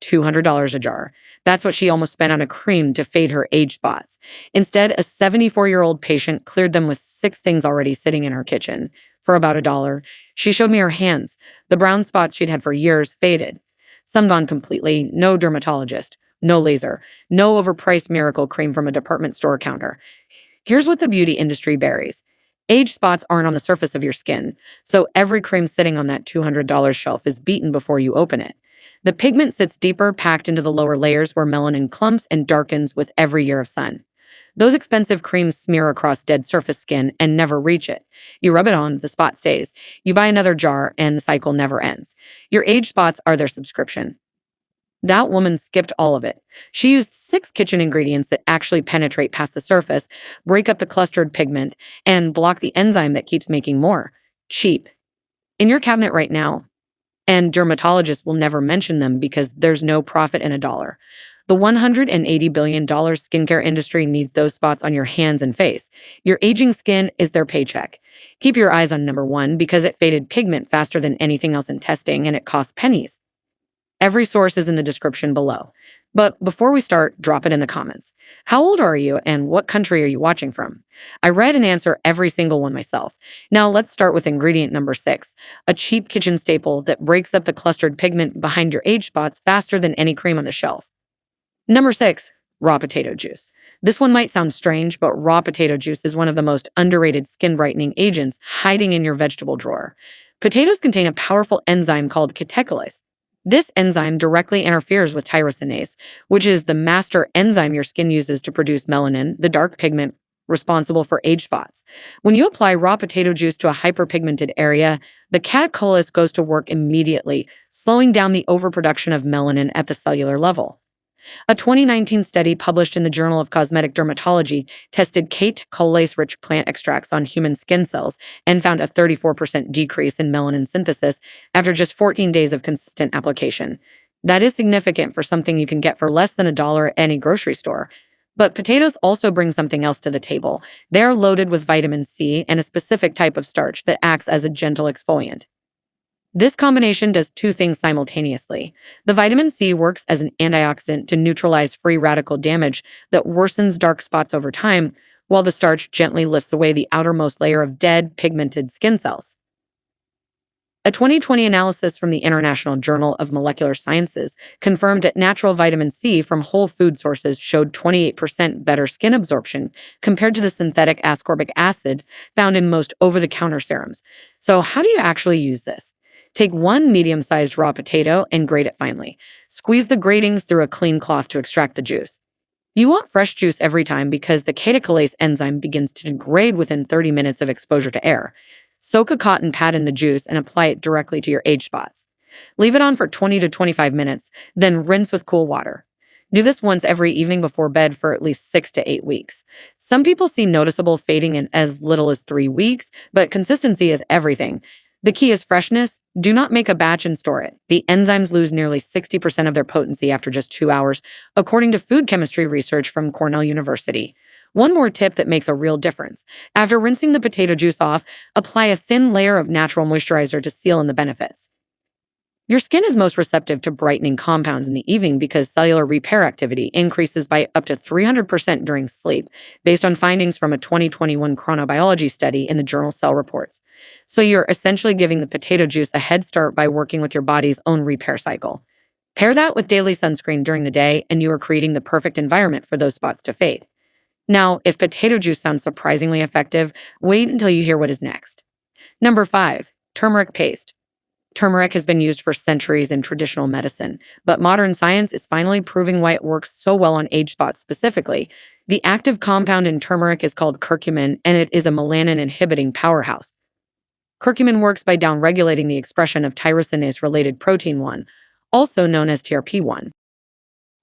$200 a jar. That's what she almost spent on a cream to fade her age spots. Instead, a 74-year-old patient cleared them with 6 things already sitting in her kitchen for about $1. She showed me her hands. The brown spots she'd had for years faded. Some gone completely, no dermatologist, no laser, no overpriced miracle cream from a department store counter. Here's what the beauty industry buries. Age spots aren't on the surface of your skin, so every cream sitting on that $200 shelf is beaten before you open it. The pigment sits deeper, packed into the lower layers where melanin clumps and darkens with every year of sun. Those expensive creams smear across dead surface skin and never reach it. You rub it on, the spot stays. You buy another jar, and the cycle never ends. Your age spots are their subscription. That woman skipped all of it. She used 6 kitchen ingredients that actually penetrate past the surface, break up the clustered pigment, and block the enzyme that keeps making more. Cheap. In your cabinet right now. And dermatologists will never mention them because there's no profit in $1. The $180 billion skincare industry needs those spots on your hands and face. Your aging skin is their paycheck. Keep your eyes on number 1 because it faded pigment faster than anything else in testing and it costs pennies. Every source is in the description below. But before we start, drop it in the comments. How old are you and what country are you watching from? I read and answer every single one myself. Now let's start with ingredient number 6, a cheap kitchen staple that breaks up the clustered pigment behind your age spots faster than any cream on the shelf. Number 6, raw potato juice. This one might sound strange, but raw potato juice is one of the most underrated skin brightening agents hiding in your vegetable drawer. Potatoes contain a powerful enzyme called catecholase. This enzyme directly interferes with tyrosinase, which is the master enzyme your skin uses to produce melanin, the dark pigment responsible for age spots. When you apply raw potato juice to a hyperpigmented area, the catecholase goes to work immediately, slowing down the overproduction of melanin at the cellular level. A 2019 study published in the Journal of Cosmetic Dermatology tested catecholase-rich plant extracts on human skin cells and found a 34% decrease in melanin synthesis after just 14 days of consistent application. That is significant for something you can get for less than $1 at any grocery store. But potatoes also bring something else to the table. They are loaded with vitamin C and a specific type of starch that acts as a gentle exfoliant. This combination does 2 things simultaneously. The vitamin C works as an antioxidant to neutralize free radical damage that worsens dark spots over time, while the starch gently lifts away the outermost layer of dead, pigmented skin cells. A 2020 analysis from the International Journal of Molecular Sciences confirmed that natural vitamin C from whole food sources showed 28% better skin absorption compared to the synthetic ascorbic acid found in most over-the-counter serums. So how do you actually use this? Take 1 medium-sized raw potato and grate it finely. Squeeze the gratings through a clean cloth to extract the juice. You want fresh juice every time because the catecholase enzyme begins to degrade within 30 minutes of exposure to air. Soak a cotton pad in the juice and apply it directly to your age spots. Leave it on for 20 to 25 minutes, then rinse with cool water. Do this once every evening before bed for at least 6 to 8 weeks. Some people see noticeable fading in as little as 3 weeks, but consistency is everything. The key is freshness. Do not make a batch and store it. The enzymes lose nearly 60% of their potency after just 2 hours, according to food chemistry research from Cornell University. One more tip that makes a real difference. After rinsing the potato juice off, apply a thin layer of natural moisturizer to seal in the benefits. Your skin is most receptive to brightening compounds in the evening because cellular repair activity increases by up to 300% during sleep, based on findings from a 2021 chronobiology study in the journal Cell Reports. So you're essentially giving the potato juice a head start by working with your body's own repair cycle. Pair that with daily sunscreen during the day, and you are creating the perfect environment for those spots to fade. Now, if potato juice sounds surprisingly effective, wait until you hear what is next. Number 5, turmeric paste. Turmeric has been used for centuries in traditional medicine, but modern science is finally proving why it works so well on age spots specifically. The active compound in turmeric is called curcumin, and it is a melanin-inhibiting powerhouse. Curcumin works by downregulating the expression of tyrosinase-related protein 1, also known as TRP1.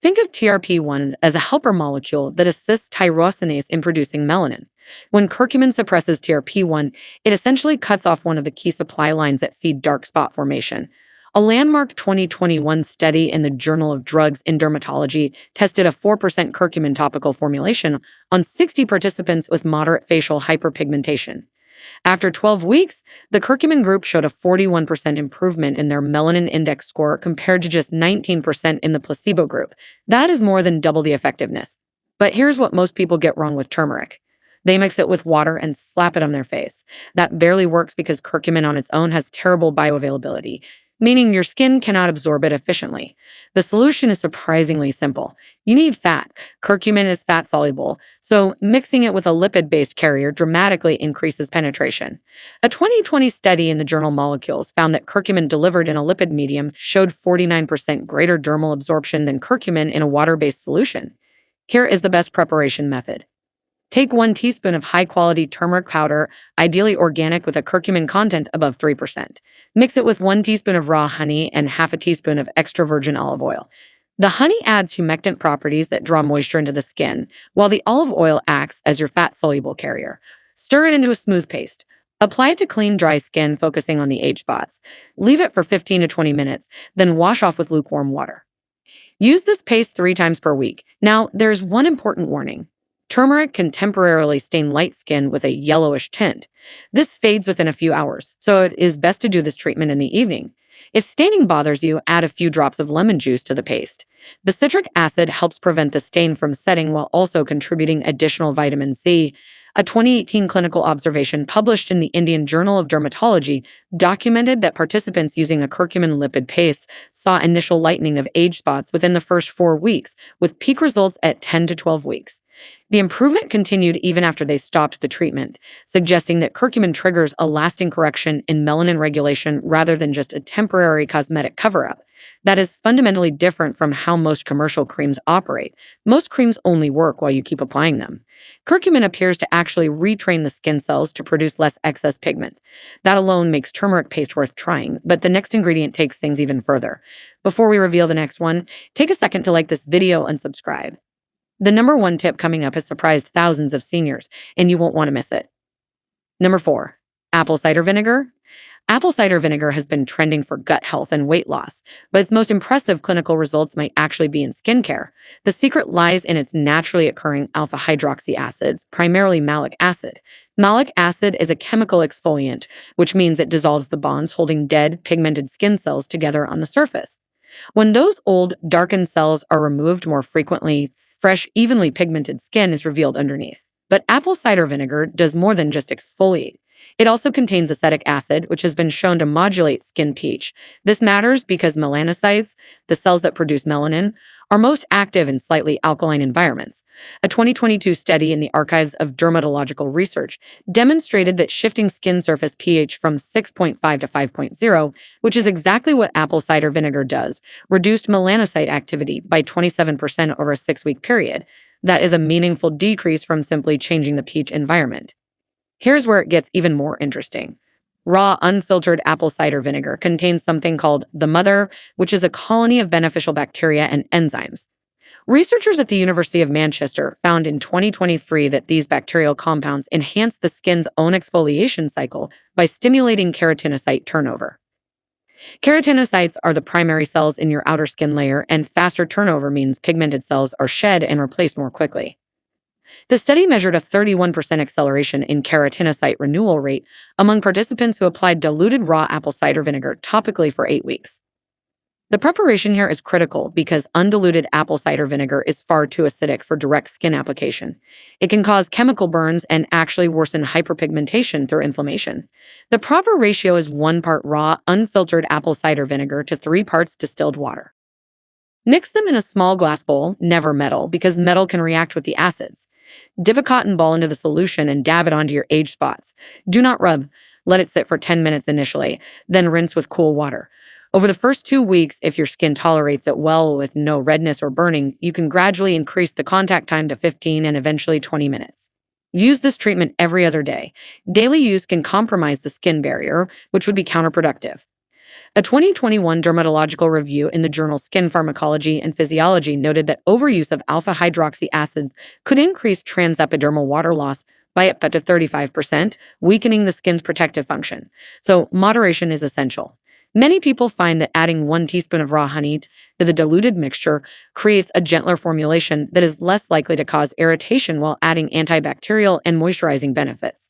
Think of TRP1 as a helper molecule that assists tyrosinase in producing melanin. When curcumin suppresses TRP1, it essentially cuts off one of the key supply lines that feed dark spot formation. A landmark 2021 study in the Journal of Drugs in Dermatology tested a 4% curcumin topical formulation on 60 participants with moderate facial hyperpigmentation. After 12 weeks, the curcumin group showed a 41% improvement in their melanin index score compared to just 19% in the placebo group. That is more than double the effectiveness. But here's what most people get wrong with turmeric. They mix it with water and slap it on their face. That barely works because curcumin on its own has terrible bioavailability, meaning your skin cannot absorb it efficiently. The solution is surprisingly simple. You need fat. Curcumin is fat soluble, so mixing it with a lipid-based carrier dramatically increases penetration. A 2020 study in the journal Molecules found that curcumin delivered in a lipid medium showed 49% greater dermal absorption than curcumin in a water-based solution. Here is the best preparation method. Take 1 teaspoon of high-quality turmeric powder, ideally organic with a curcumin content above 3%. Mix it with 1 teaspoon of raw honey and half a teaspoon of extra virgin olive oil. The honey adds humectant properties that draw moisture into the skin, while the olive oil acts as your fat-soluble carrier. Stir it into a smooth paste. Apply it to clean, dry skin, focusing on the age spots. Leave it for 15 to 20 minutes, then wash off with lukewarm water. Use this paste 3 times per week. Now, there's one important warning. Turmeric can temporarily stain light skin with a yellowish tint. This fades within a few hours, so it is best to do this treatment in the evening. If staining bothers you, add a few drops of lemon juice to the paste. The citric acid helps prevent the stain from setting while also contributing additional vitamin C. A 2018 clinical observation published in the Indian Journal of Dermatology documented that participants using a curcumin lipid paste saw initial lightening of age spots within the first 4 weeks, with peak results at 10 to 12 weeks. The improvement continued even after they stopped the treatment, suggesting that curcumin triggers a lasting correction in melanin regulation rather than just a temporary cosmetic cover-up. That is fundamentally different from how most commercial creams operate. Most creams only work while you keep applying them. Curcumin appears to actually retrain the skin cells to produce less excess pigment. That alone makes turmeric paste worth trying, but the next ingredient takes things even further. Before we reveal the next one, take a second to like this video and subscribe. The number 1 tip coming up has surprised thousands of seniors, and you won't want to miss it. Number 4, apple cider vinegar. Apple cider vinegar has been trending for gut health and weight loss, but its most impressive clinical results might actually be in skincare. The secret lies in its naturally occurring alpha-hydroxy acids, primarily malic acid. Malic acid is a chemical exfoliant, which means it dissolves the bonds holding dead, pigmented skin cells together on the surface. When those old, darkened cells are removed more frequently, fresh, evenly pigmented skin is revealed underneath. But apple cider vinegar does more than just exfoliate. It also contains acetic acid, which has been shown to modulate skin pH. This matters because melanocytes, the cells that produce melanin, are most active in slightly alkaline environments. A 2022 study in the Archives of Dermatological Research demonstrated that shifting skin surface pH from 6.5 to 5.0, which is exactly what apple cider vinegar does, reduced melanocyte activity by 27% over a 6-week period. That is a meaningful decrease from simply changing the pH environment. Here's where it gets even more interesting. Raw, unfiltered apple cider vinegar contains something called the mother, which is a colony of beneficial bacteria and enzymes. Researchers at the University of Manchester found in 2023 that these bacterial compounds enhance the skin's own exfoliation cycle by stimulating keratinocyte turnover. Keratinocytes are the primary cells in your outer skin layer, and faster turnover means pigmented cells are shed and replaced more quickly. The study measured a 31% acceleration in keratinocyte renewal rate among participants who applied diluted raw apple cider vinegar topically for 8 weeks. The preparation here is critical because undiluted apple cider vinegar is far too acidic for direct skin application. It can cause chemical burns and actually worsen hyperpigmentation through inflammation. The proper ratio is 1 part raw, unfiltered apple cider vinegar to 3 parts distilled water. Mix them in a small glass bowl, never metal, because metal can react with the acids. Dip a cotton ball into the solution and dab it onto your age spots. Do not rub. Let it sit for 10 minutes initially, then rinse with cool water. Over the first 2 weeks, if your skin tolerates it well with no redness or burning, you can gradually increase the contact time to 15 and eventually 20 minutes. Use this treatment every other day. Daily use can compromise the skin barrier, which would be counterproductive. A 2021 dermatological review in the journal Skin Pharmacology and Physiology noted that overuse of alpha-hydroxy acids could increase transepidermal water loss by up to 35%, weakening the skin's protective function. So moderation is essential. Many people find that adding 1 teaspoon of raw honey to the diluted mixture creates a gentler formulation that is less likely to cause irritation while adding antibacterial and moisturizing benefits.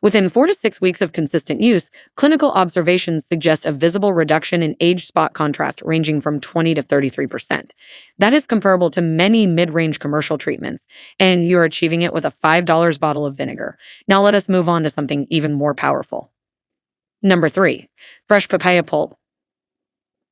Within 4 to 6 weeks of consistent use, clinical observations suggest a visible reduction in age spot contrast ranging from 20 to 33%. That is comparable to many mid-range commercial treatments, and you're achieving it with a $5 bottle of vinegar. Now let us move on to something even more powerful. Number 3, fresh papaya pulp.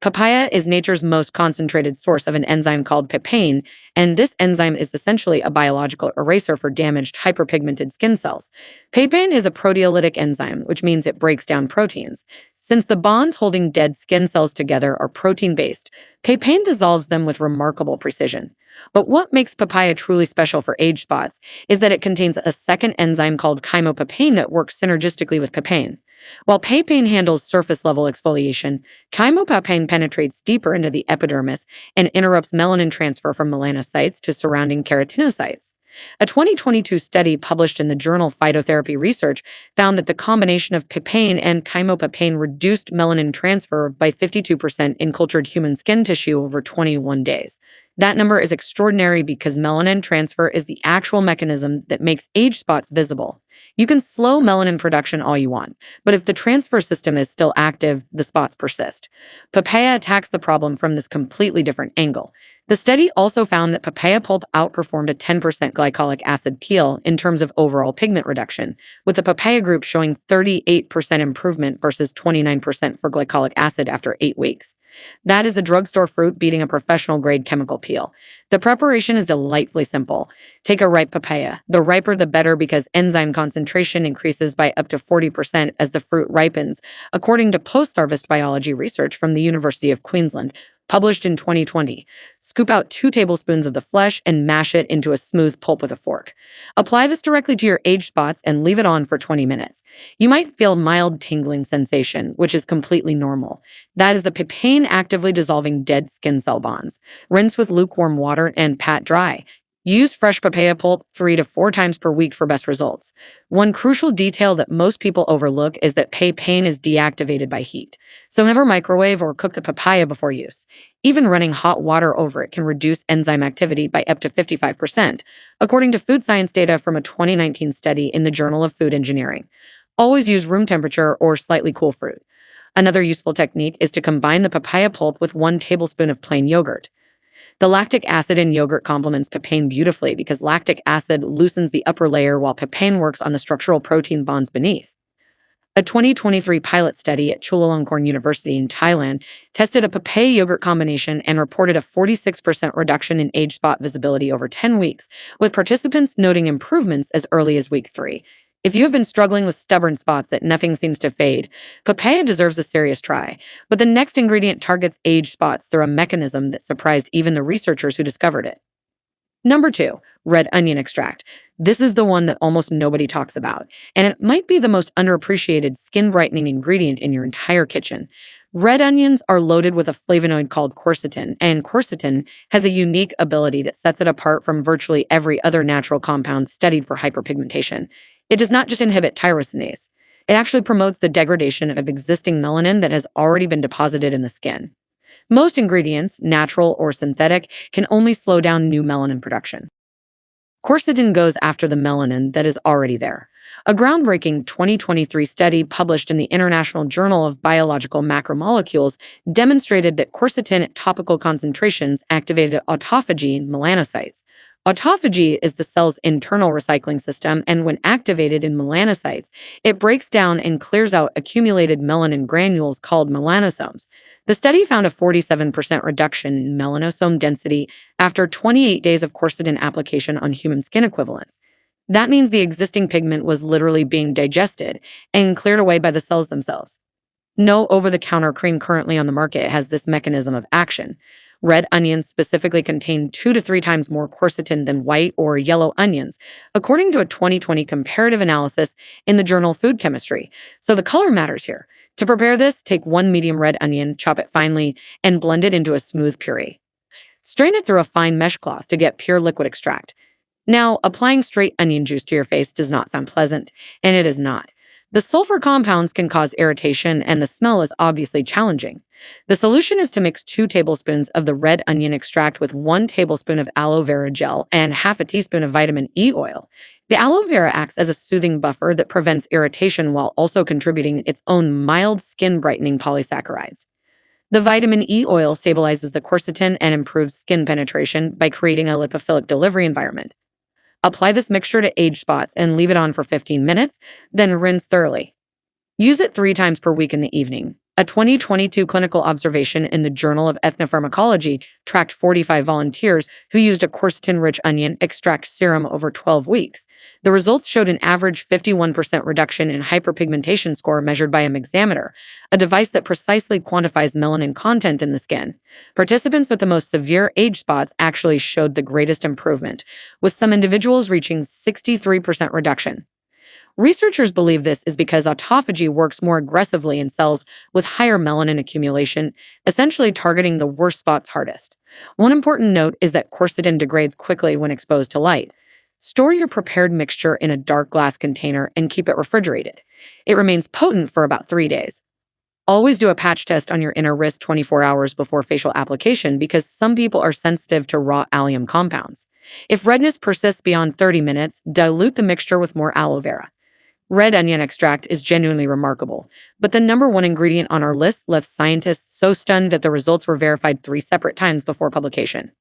Papaya is nature's most concentrated source of an enzyme called papain, and this enzyme is essentially a biological eraser for damaged hyperpigmented skin cells. Papain is a proteolytic enzyme, which means it breaks down proteins. Since the bonds holding dead skin cells together are protein-based, papain dissolves them with remarkable precision. But what makes papaya truly special for age spots is that it contains a second enzyme called chymopapain that works synergistically with papain. While papain handles surface-level exfoliation, chymopapain penetrates deeper into the epidermis and interrupts melanin transfer from melanocytes to surrounding keratinocytes. A 2022 study published in the journal Phytotherapy Research found that the combination of papain and chymopapain reduced melanin transfer by 52% in cultured human skin tissue over 21 days. That number is extraordinary because melanin transfer is the actual mechanism that makes age spots visible. You can slow melanin production all you want, but if the transfer system is still active, the spots persist. Papaya attacks the problem from this completely different angle. The study also found that papaya pulp outperformed a 10% glycolic acid peel in terms of overall pigment reduction, with the papaya group showing 38% improvement versus 29% for glycolic acid after 8 weeks. That is a drugstore fruit beating a professional-grade chemical peel. The preparation is delightfully simple. Take a ripe papaya. The riper the better because enzyme concentration increases by up to 40% as the fruit ripens, according to post-harvest biology research from the University of Queensland, published in 2020. Scoop out 2 tablespoons of the flesh and mash it into a smooth pulp with a fork. Apply this directly to your age spots and leave it on for 20 minutes. You might feel mild tingling sensation, which is completely normal. That is the papain actively dissolving dead skin cell bonds. Rinse with lukewarm water and pat dry. Use fresh papaya pulp 3 to 4 times per week for best results. One crucial detail that most people overlook is that papain is deactivated by heat. So never microwave or cook the papaya before use. Even running hot water over it can reduce enzyme activity by up to 55%, according to food science data from a 2019 study in the Journal of Food Engineering. Always use room temperature or slightly cool fruit. Another useful technique is to combine the papaya pulp with 1 tablespoon of plain yogurt. The lactic acid in yogurt complements papain beautifully because lactic acid loosens the upper layer while papain works on the structural protein bonds beneath. A 2023 pilot study at Chulalongkorn University in Thailand tested a papaya yogurt combination and reported a 46% reduction in age spot visibility over 10 weeks, with participants noting improvements as early as week 3. If you have been struggling with stubborn spots that nothing seems to fade, papaya deserves a serious try. But the next ingredient targets age spots through a mechanism that surprised even the researchers who discovered it. Number 2, red onion extract. This is the one that almost nobody talks about, and it might be the most underappreciated skin brightening ingredient in your entire kitchen. Red onions are loaded with a flavonoid called quercetin, and quercetin has a unique ability that sets it apart from virtually every other natural compound studied for hyperpigmentation. It does not just inhibit tyrosinase. It actually promotes the degradation of existing melanin that has already been deposited in the skin. Most ingredients, natural or synthetic, can only slow down new melanin production. Quercetin goes after the melanin that is already there. A groundbreaking 2023 study published in the International Journal of Biological Macromolecules demonstrated that quercetin at topical concentrations activated autophagy in melanocytes. Autophagy is the cell's internal recycling system, and when activated in melanocytes, it breaks down and clears out accumulated melanin granules called melanosomes. The study found a 47% reduction in melanosome density after 28 days of quercetin application on human skin equivalents. That means the existing pigment was literally being digested and cleared away by the cells themselves. No over-the-counter cream currently on the market has this mechanism of action. Red onions specifically contain 2 to 3 times more quercetin than white or yellow onions, according to a 2020 comparative analysis in the journal Food Chemistry. So the color matters here. To prepare this, take 1 medium red onion, chop it finely, and blend it into a smooth puree. Strain it through a fine mesh cloth to get pure liquid extract. Now, applying straight onion juice to your face does not sound pleasant, and it is not. The sulfur compounds can cause irritation, and the smell is obviously challenging. The solution is to mix 2 tablespoons of the red onion extract with 1 tablespoon of aloe vera gel and half a teaspoon of vitamin E oil. The aloe vera acts as a soothing buffer that prevents irritation while also contributing its own mild skin brightening polysaccharides. The vitamin E oil stabilizes the quercetin and improves skin penetration by creating a lipophilic delivery environment. Apply this mixture to age spots and leave it on for 15 minutes, then rinse thoroughly. Use it 3 times per week in the evening. A 2022 clinical observation in the Journal of Ethnopharmacology tracked 45 volunteers who used a quercetin-rich onion extract serum over 12 weeks. The results showed an average 51% reduction in hyperpigmentation score measured by a mixameter, a device that precisely quantifies melanin content in the skin. Participants with the most severe age spots actually showed the greatest improvement, with some individuals reaching 63% reduction. Researchers believe this is because autophagy works more aggressively in cells with higher melanin accumulation, essentially targeting the worst spots hardest. One important note is that quercetin degrades quickly when exposed to light. Store your prepared mixture in a dark glass container and keep it refrigerated. It remains potent for about 3 days. Always do a patch test on your inner wrist 24 hours before facial application because some people are sensitive to raw allium compounds. If redness persists beyond 30 minutes, dilute the mixture with more aloe vera. Red onion extract is genuinely remarkable, but the number 1 ingredient on our list left scientists so stunned that the results were verified 3 separate times before publication.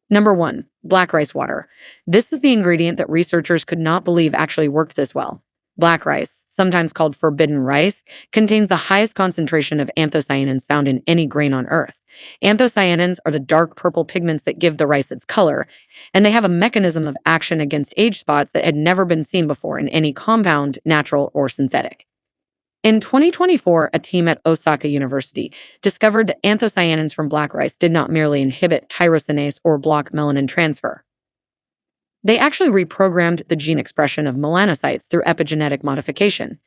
Number 1, black rice water. This is the ingredient that researchers could not believe actually worked this well. Black rice, sometimes called forbidden rice, contains the highest concentration of anthocyanins found in any grain on Earth. Anthocyanins are the dark purple pigments that give the rice its color, and they have a mechanism of action against age spots that had never been seen before in any compound, natural or synthetic. In 2024, a team at Osaka University discovered that anthocyanins from black rice did not merely inhibit tyrosinase or block melanin transfer. They actually reprogrammed the gene expression of melanocytes through epigenetic modification.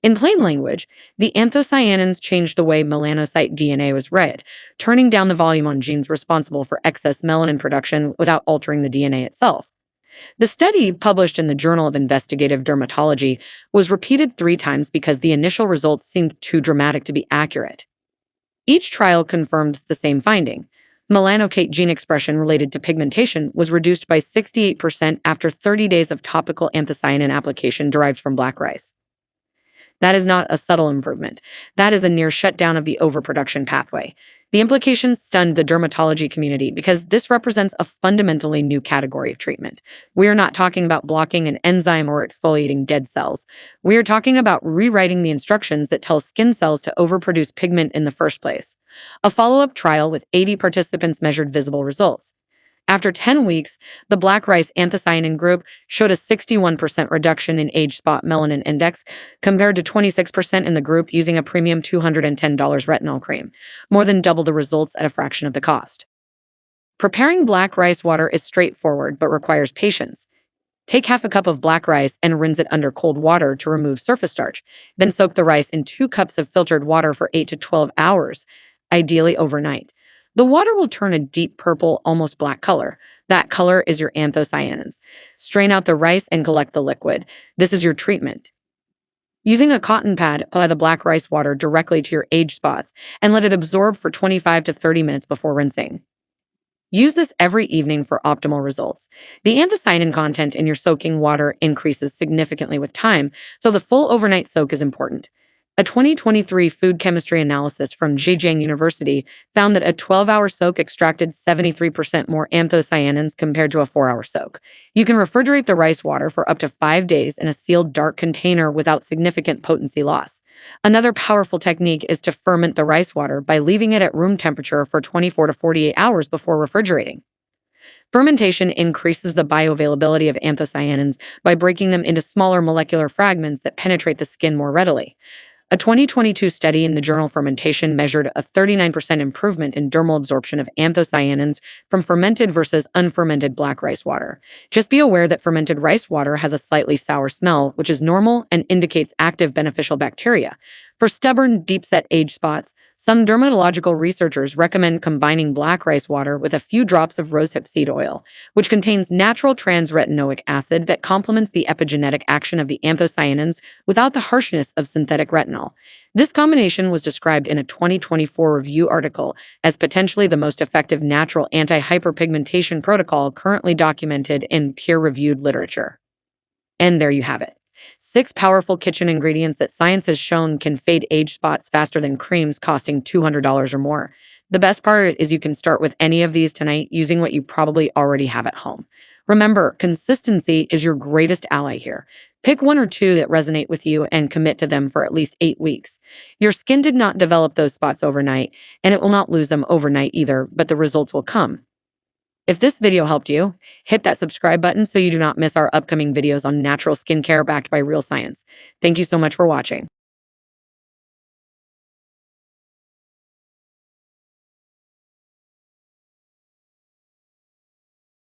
In plain language, the anthocyanins changed the way melanocyte DNA was read, turning down the volume on genes responsible for excess melanin production without altering the DNA itself. The study, published in the Journal of Investigative Dermatology, was repeated 3 times because the initial results seemed too dramatic to be accurate. Each trial confirmed the same finding. Melanocyte gene expression related to pigmentation was reduced by 68% after 30 days of topical anthocyanin application derived from black rice. That is not a subtle improvement. That is a near shutdown of the overproduction pathway. The implications stunned the dermatology community because this represents a fundamentally new category of treatment. We are not talking about blocking an enzyme or exfoliating dead cells. We are talking about rewriting the instructions that tell skin cells to overproduce pigment in the first place. A follow-up trial with 80 participants measured visible results. After 10 weeks, the black rice anthocyanin group showed a 61% reduction in age spot melanin index compared to 26% in the group using a premium $210 retinol cream, more than double the results at a fraction of the cost. Preparing black rice water is straightforward but requires patience. Take half a cup of black rice and rinse it under cold water to remove surface starch. Then soak the rice in 2 cups of filtered water for 8 to 12 hours, ideally overnight. The water will turn a deep purple, almost black color. That color is your anthocyanins. Strain out the rice and collect the liquid. This is your treatment. Using a cotton pad, apply the black rice water directly to your age spots and let it absorb for 25 to 30 minutes before rinsing. Use this every evening for optimal results. The anthocyanin content in your soaking water increases significantly with time, so the full overnight soak is important. A 2023 food chemistry analysis from Zhejiang University found that a 12-hour soak extracted 73% more anthocyanins compared to a 4-hour soak. You can refrigerate the rice water for up to 5 days in a sealed dark container without significant potency loss. Another powerful technique is to ferment the rice water by leaving it at room temperature for 24 to 48 hours before refrigerating. Fermentation increases the bioavailability of anthocyanins by breaking them into smaller molecular fragments that penetrate the skin more readily. A 2022 study in the journal Fermentation measured a 39% improvement in dermal absorption of anthocyanins from fermented versus unfermented black rice water. Just be aware that fermented rice water has a slightly sour smell, which is normal and indicates active beneficial bacteria. For stubborn, deep-set age spots, Some dermatological researchers recommend combining black rice water with a few drops of rosehip seed oil, which contains natural trans-retinoic acid that complements the epigenetic action of the anthocyanins without the harshness of synthetic retinol. This combination was described in a 2024 review article as potentially the most effective natural anti-hyperpigmentation protocol currently documented in peer-reviewed literature. And there you have it. 6 powerful kitchen ingredients that science has shown can fade age spots faster than creams costing $200 or more. The best part is you can start with any of these tonight using what you probably already have at home. Remember, consistency is your greatest ally here. Pick 1 or 2 that resonate with you and commit to them for at least 8 weeks. Your skin did not develop those spots overnight, and it will not lose them overnight either, but the results will come. If this video helped you, hit that subscribe button so you do not miss our upcoming videos on natural skincare backed by real science. Thank you so much for watching.